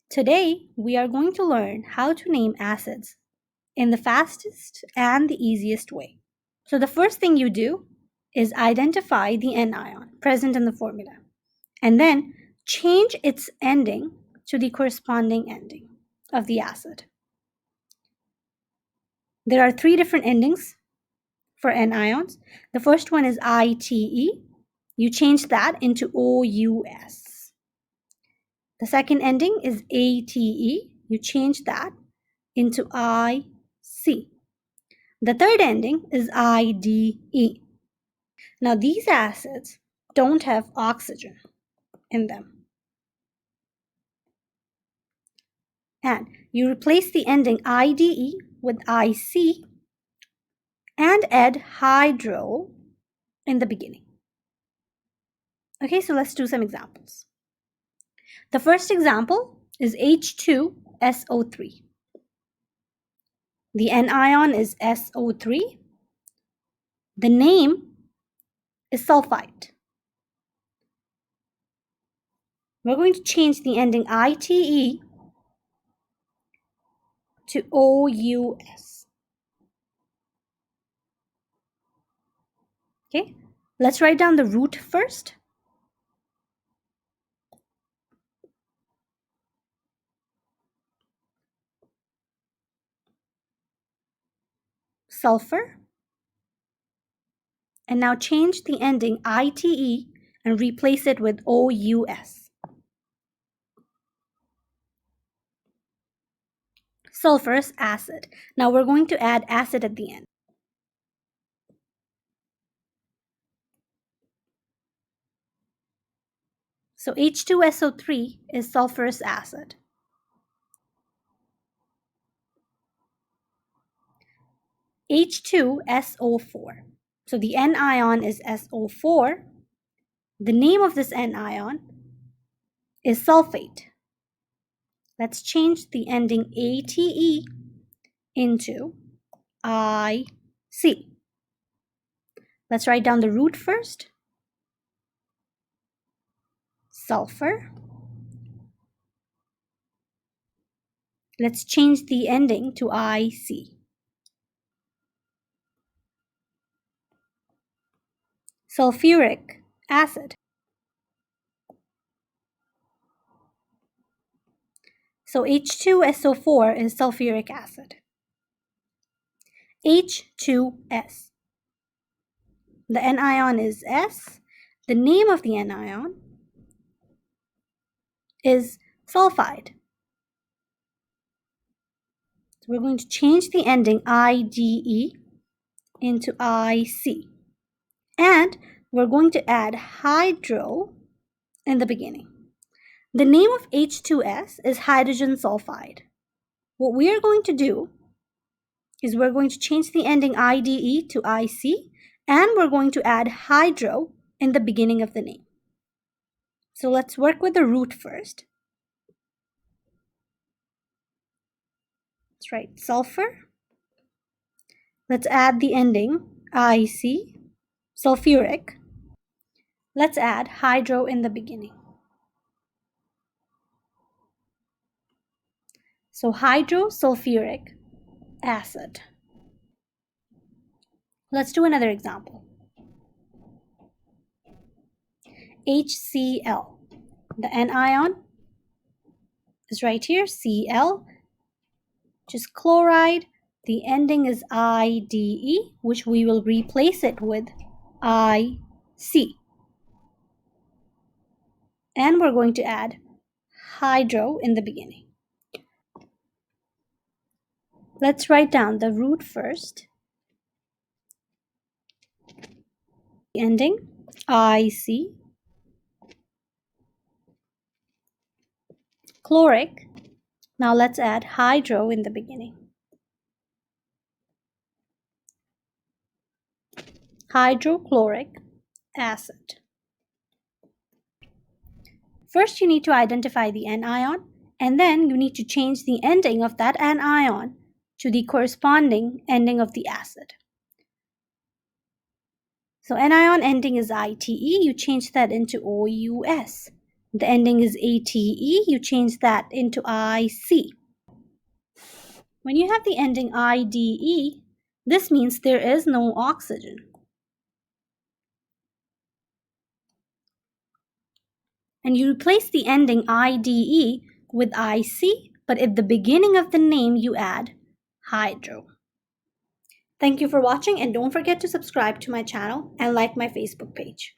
Today, we are going to learn how to name acids in the fastest and the easiest way. So the first thing you do is identify the anion present in the formula and then change its ending to the corresponding ending of the acid. There are 3 different endings for anions. The first one is ITE. You change that into OUS. The second ending is ATE. You change that into IC. The third ending is IDE. Now these acids don't have oxygen in them. And you replace the ending IDE with IC and add hydro in the beginning. Okay, so let's do some examples. The first example is H2SO3. The anion is SO3. The name is sulfite. We're going to change the ending ITE to OUS. Okay, let's write down the root first. Sulfur. And now change the ending ITE and replace it with OUS. Sulfurous acid. Now we're going to add acid at the end. So H2SO3 is sulfurous acid. H2SO4. So the anion is SO4. The name of this anion is sulfate. Let's change the ending ATE into IC. Let's write down the root first. Sulfur. Let's change the ending to IC. Sulfuric acid. So H2SO4 is sulfuric acid. H2S. The anion is S. The name of the anion is sulfide. So we're going to change the ending IDE into IC. And we're going to add hydro in the beginning. The name of H2S is hydrogen sulfide. What we are going to do is we're going to change the ending IDE to IC, and we're going to add hydro in the beginning of the name. So let's work with the root first. Let's write sulfur. Let's add the ending IC, sulfuric. Let's add hydro in the beginning. So hydrosulfuric acid. Let's do another example. HCl. The anion is right here, Cl, which is chloride. The ending is IDE, which we will replace it with IC. And we're going to add hydro in the beginning. Let's write down the root first. The ending, IC. Chloric. Now let's add hydro in the beginning. Hydrochloric acid. First, you need to identify the anion, and then you need to change the ending of that anion to the corresponding ending of the acid. So anion ending is ITE, you change that into OUS. The ending is ATE, you change that into IC. When you have the ending IDE, this means there is no oxygen. And you replace the ending IDE with IC, but at the beginning of the name you add hydro. Thank you for watching, and don't forget to subscribe to my channel and like my Facebook page.